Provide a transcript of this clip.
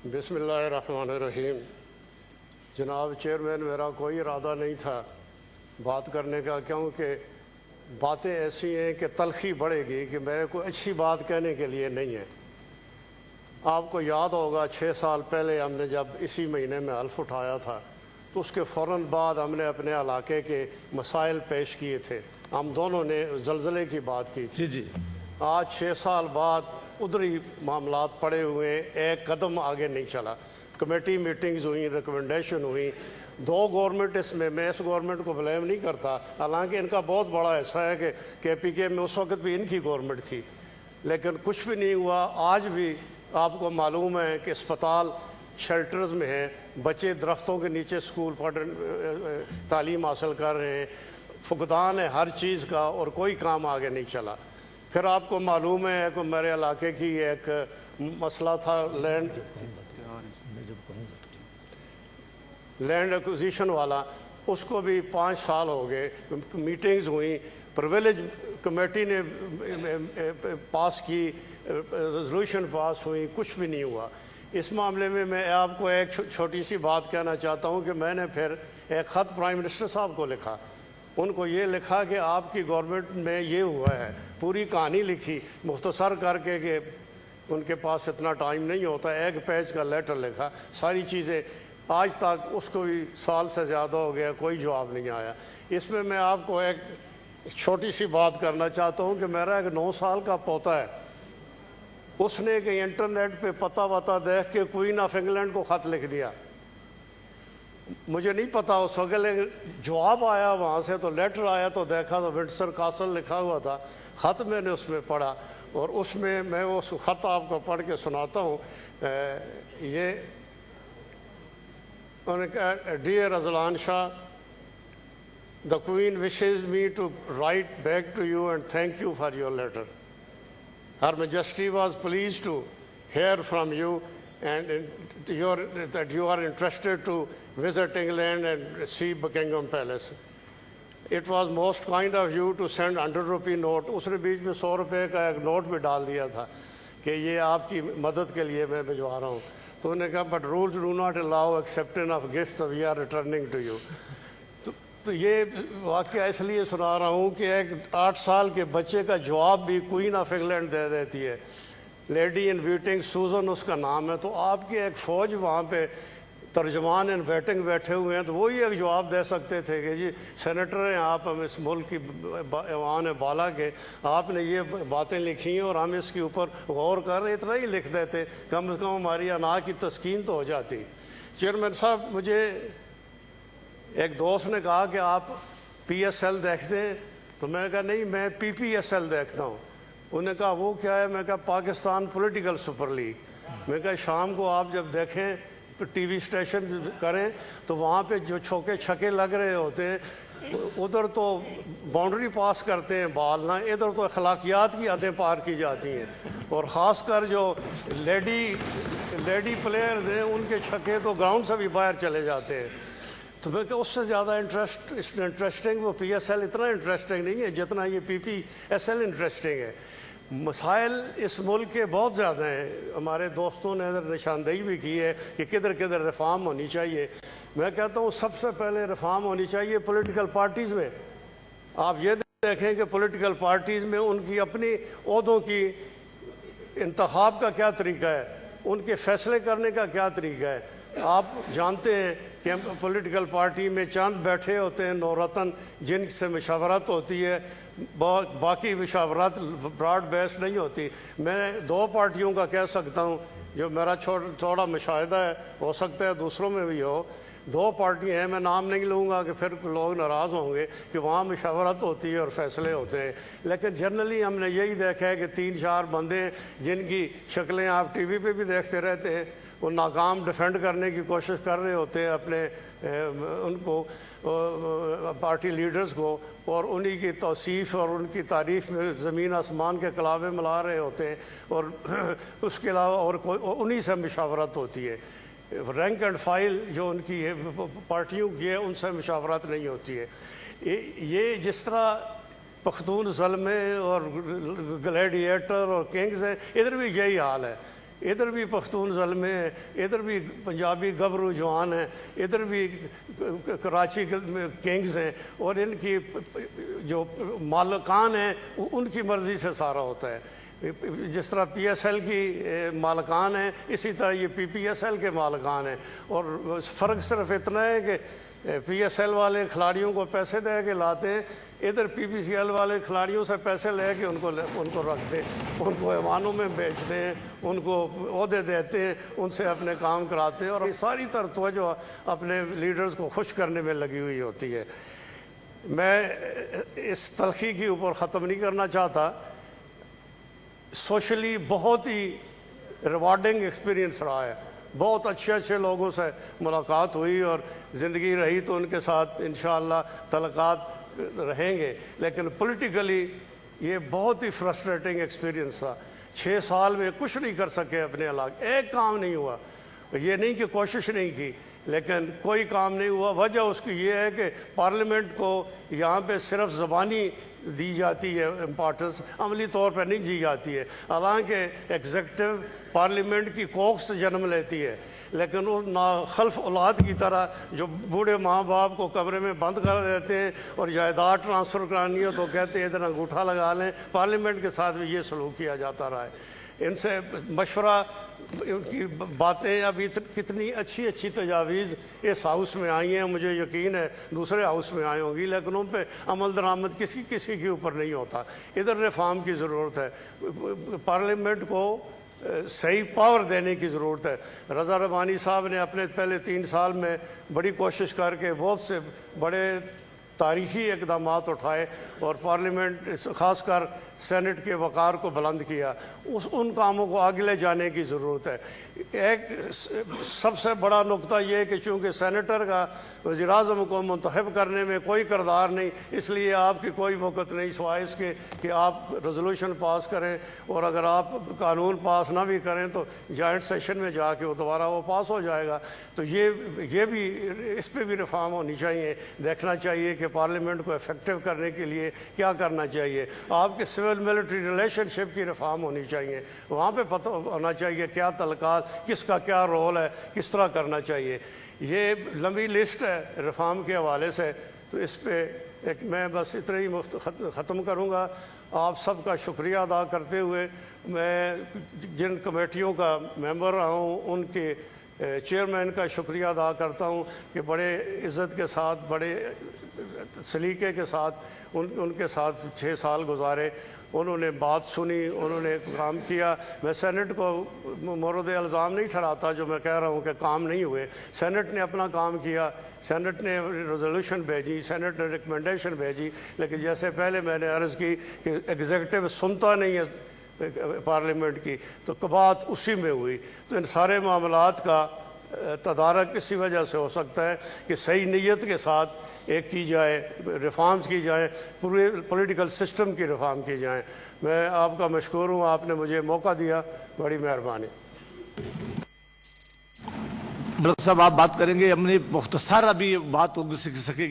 बिस्मिल्लाहिर्रहमानिर्रहीम। जनाब चेयरमैन, मेरा कोई इरादा नहीं था बात करने का, क्योंकि बातें ऐसी हैं कि तलखी बढ़ेगी कि मेरे को अच्छी बात कहने के लिए नहीं है। आपको याद होगा 6 साल पहले हमने जब इसी महीने में हल्फ उठाया था तो उसके फ़ौरन बाद हमने अपने इलाके के मसाइल पेश किए थे। हम दोनों ने ज़लज़ले की बात की थी। जी। आज 6 साल बाद उधरी मामलात पड़े हुए, एक कदम आगे नहीं चला। कमेटी मीटिंग्स हुई, रिकमेंडेशन हुई, 2 गवर्नमेंट इसमें, मैं इस गवर्नमेंट को ब्लेम नहीं करता, हालांकि इनका बहुत बड़ा हिस्सा है कि KPK में उस वक्त भी इनकी गवर्नमेंट थी, लेकिन कुछ भी नहीं हुआ। आज भी आपको मालूम है कि अस्पताल शेल्टर्स में हैं, बच्चे दरख्तों के नीचे स्कूल तालीम हासिल कर रहे हैं, फुकदान है हर चीज़ का, और कोई काम आगे नहीं चला। फिर आपको मालूम है कि मेरे इलाके की एक मसला था लैंड एक्विजिशन वाला, उसको भी 5 साल हो गए। मीटिंग्स हुई, प्रिविलेज कमेटी ने पास की, रेजोल्यूशन पास हुई, कुछ भी नहीं हुआ। इस मामले में मैं आपको एक छोटी सी बात कहना चाहता हूँ कि मैंने फिर एक ख़त प्राइम मिनिस्टर साहब को लिखा। उनको ये लिखा कि आपकी गवर्नमेंट में ये हुआ है, पूरी कहानी लिखी मुख्तसर करके, कि उनके पास इतना टाइम नहीं होता, एक पेज का लेटर लिखा, सारी चीज़ें। आज तक उसको भी साल से ज़्यादा हो गया, कोई जवाब नहीं आया। इसमें मैं आपको एक छोटी सी बात करना चाहता हूँ कि मेरा एक 9 साल का पोता है, उसने कि इंटरनेट पे पता वता देख के क्वीन ऑफ इंग्लैंड को ख़त लिख दिया। मुझे नहीं पता उस वक्त, लेकिन जवाब आया वहाँ से, तो लेटर आया तो देखा तो विंडसर कासल लिखा हुआ था। ख़त मैंने उसमें पढ़ा, और उसमें मैं उस ख़त आपको पढ़ के सुनाता हूँ। ये उन्होंने कहा, dear Ajlan Shah, the queen wishes me to write back to you and thank you for your letter. Her Majesty was pleased to hear from you and that you are interested to visit England and see Buckingham Palace. It was most kind of you to send 100 rupee note. उसने बीच में 100 रुपये का एक note भी डाल दिया था कि ये आपकी मदद के लिए मैं भिजवा रहा हूँ। तो उन्होंने कहा, but rules do not allow acceptance of gifts, we are returning to you. तो ये वाक़या इसलिए सुना रहा हूँ कि एक 8 साल के बच्चे का जवाब भी क्वीन ऑफ इंग्लैंड दे देती है। लेडी इन वेटिंग सूजन उसका नाम है। तो आपकी एक फ़ौज वहाँ पे तर्जमान इन वेटिंग बैठे हुए हैं, तो वही एक जवाब दे सकते थे कि जी सेनेटर हैं आप, हम इस मुल्क की ऐवान बाला के, आपने ये बातें लिखी हैं और हम इसके ऊपर गौर कर रहे, इतना ही लिख देते, कम से कम हमारी अना की तस्कीन तो हो जाती। चेयरमैन साहब, मुझे एक दोस्त ने कहा कि आप PSL देखते हैं, तो मैं कहा नहीं, मैं PPSL देखता हूँ। उन्होंने कहा वो क्या है? मैं कहा पाकिस्तान पॉलिटिकल सुपर लीग। मैं कहा शाम को आप जब देखें TV स्टेशन करें तो वहाँ पे जो छक्के छक्के लग रहे होते हैं, उधर तो बाउंड्री पास करते हैं बॉल ना, इधर तो अखलाकियात की हदें पार की जाती हैं, और ख़ासकर जो लेडी प्लेयर्स हैं उनके छक्के तो ग्राउंड से भी बाहर चले जाते हैं। तो मैं क्या उससे ज़्यादा इंटरेस्टिंग वो PSL इतना इंटरेस्टिंग नहीं है जितना ये PPSL इंटरेस्टिंग है। मसाइल इस मुल्क के बहुत ज़्यादा हैं। हमारे दोस्तों ने निशानदेही भी की है कि किधर किधर रिफॉर्म होनी चाहिए। मैं कहता हूँ सबसे पहले रिफॉर्म होनी चाहिए पॉलिटिकल पार्टीज़ में। आप ये देखें कि पॉलिटिकल पार्टीज़ में उनकी अपनी ओहदों की इंतखाब का क्या तरीका है, उनके फ़ैसले करने का क्या तरीका है। आप जानते हैं कि पॉलिटिकल पार्टी में चंद बैठे होते हैं नौरतन, जिनसे मशावरत होती है, बाकी मशावरत ब्रॉड बेस नहीं होती। मैं 2 पार्टियों का कह सकता हूँ जो मेरा थोड़ा मुशाहिदा है, हो सकता है दूसरों में भी हो। 2 पार्टियाँ हैं, मैं नाम नहीं लूँगा कि फिर लोग नाराज़ होंगे, कि वहाँ मशावरत होती है और फैसले होते हैं। लेकिन जनरली हमने यही देखा है कि 3-4 बंदे जिनकी शक्लें आप TV पे भी देखते रहते हैं, वो नाकाम डिफेंड करने की कोशिश कर रहे होते हैं अपने उनको पार्टी लीडर्स को, और उन्हीं की तौसीफ़ और उनकी तारीफ़ में ज़मीन आसमान के कलावे मिला रहे होते हैं, और उसके अलावा और कोई उन्हीं से मशावरत होती है। रैंक एंड फाइल जो उनकी है पार्टियों की है, उनसे मशावरत नहीं होती है। ये जिस तरह पख्तून ज़ल्मे और ग्लैडिएटर और किंग्स हैं, इधर भी यही हाल है ادھر بھی پختون زلمے ہیں، ادھر بھی پنجابی گبرو جوان ہیں، ادھر بھی کراچی کنگز ہیں، اور ان کی جو مالکان ہیں ان کی مرضی سے سارا ہوتا ہے۔ جس طرح پی ایس ایل کی مالکان ہیں، اسی طرح یہ پی پی ایس ایل کے مالکان ہیں، اور فرق صرف اتنا ہے کہ پی ایس ایل والے کھلاڑیوں کو پیسے دے کے لاتے ہیں، ادھر پی پی سی ایل والے کھلاڑیوں سے پیسے لے کے ان کو رکھتے ہیں، ان کو ایوانوں میں بیچتے ہیں، ان کو عہدے دیتے ہیں، ان سے اپنے کام کراتے ہیں، اور ساری طرح توجہ اپنے لیڈرز کو خوش کرنے میں لگی ہوئی ہوتی ہے۔ میں اس تلخی کے اوپر ختم نہیں کرنا چاہتا۔ سوشلی بہت ہی ریوارڈنگ ایکسپیرینس رہا ہے، بہت اچھے لوگوں سے ملاقات ہوئی، اور زندگی رہی تو ان کے ساتھ انشاءاللہ تعلقات رہیں گے، لیکن پولیٹیکلی یہ بہت ہی فرسٹریٹنگ ایکسپیرینس تھا۔ 6 سال میں کچھ نہیں کر سکے اپنے علاقے، ایک کام نہیں ہوا۔ یہ نہیں کہ کوشش نہیں کی، لیکن کوئی کام نہیں ہوا۔ وجہ اس کی یہ ہے کہ پارلیمنٹ کو یہاں پہ صرف زبانی دی جاتی ہے امپارٹنس، عملی طور پہ نہیں دی جاتی ہے، حالانکہ ایگزیکٹو پارلیمنٹ کی کوکھ سے جنم لیتی ہے، لیکن وہ ناخلف اولاد کی طرح جو بوڑھے ماں باپ کو کمرے میں بند کر دیتے ہیں اور جائیداد ٹرانسفر کرانی ہو تو کہتے ہیں ادھر انگوٹھا لگا لیں۔ پارلیمنٹ کے ساتھ بھی یہ سلوک کیا جاتا رہا ہے۔ ان سے مشورہ، ان کی باتیں، ابھی کتنی اچھی تجاویز اس ہاؤس میں آئی ہیں، مجھے یقین ہے دوسرے ہاؤس میں آئی ہوں گی، لیکن ان پہ عمل درآمد کسی کے اوپر نہیں ہوتا۔ ادھر ریفارم کی ضرورت ہے، پارلیمنٹ کو صحیح پاور دینے کی ضرورت ہے۔ رضا ربانی صاحب نے اپنے پہلے 3 سال میں بڑی کوشش کر کے بہت سے بڑے تاریخی اقدامات اٹھائے، اور پارلیمنٹ خاص کر سینٹ کے وقار کو بلند کیا۔ ان کاموں کو آگے لے جانے کی ضرورت ہے۔ ایک سب سے بڑا نقطہ یہ ہے کہ چونکہ سینیٹر کا وزیر اعظم کو منتخب کرنے میں کوئی کردار نہیں، اس لیے آپ کی کوئی وقت نہیں سوائے اس کے کہ آپ ریزولوشن پاس کریں، اور اگر آپ قانون پاس نہ بھی کریں تو جوائنٹ سیشن میں جا کے وہ دوبارہ پاس ہو جائے گا۔ تو یہ بھی اس پہ بھی ریفارم ہونی چاہیے، دیکھنا چاہیے کہ پارلیمنٹ کو افیکٹو کرنے کے لیے کیا کرنا چاہیے۔ آپ کے سول ملٹری ریلیشن شپ کی ریفارم ہونی چاہیے، وہاں پہ پتہ ہونا چاہیے کیا تعلقات، کس کا کیا رول ہے، کس طرح کرنا چاہیے۔ یہ لمبی لسٹ ہے ریفارم کے حوالے سے، تو اس پہ میں بس اتنا ہی ختم کروں گا۔ آپ سب کا شکریہ ادا کرتے ہوئے، میں جن کمیٹیوں کا ممبر رہا ہوں ان کے چیئرمین کا شکریہ ادا کرتا ہوں کہ بڑے عزت کے ساتھ، بڑے سلیقے کے ساتھ ان کے ساتھ 6 سال گزارے۔ انہوں نے بات سنی، انہوں نے کام کیا۔ میں سینٹ کو مورد الزام نہیں ٹھہراتا جو میں کہہ رہا ہوں کہ کام نہیں ہوئے۔ سینٹ نے اپنا کام کیا، سینٹ نے ریزولوشن بھیجی، سینٹ نے ریکمنڈیشن بھیجی، لیکن جیسے پہلے میں نے عرض کی کہ ایگزیکٹو سنتا نہیں ہے پارلیمنٹ کی، تو بات اسی میں ہوئی۔ تو ان سارے معاملات کا تدارک اسی وجہ سے ہو سکتا ہے کہ صحیح نیت کے ساتھ ایک کی جائے، ریفارمز کی جائیں، پورے پولیٹیکل سسٹم کی ریفارم کی جائیں۔ میں آپ کا مشکور ہوں، آپ نے مجھے موقع دیا، بڑی مہربانی۔ ڈاکٹر صاحب آپ بات کریں گے، ہم نے مختصر ابھی بات ہو سکے گی۔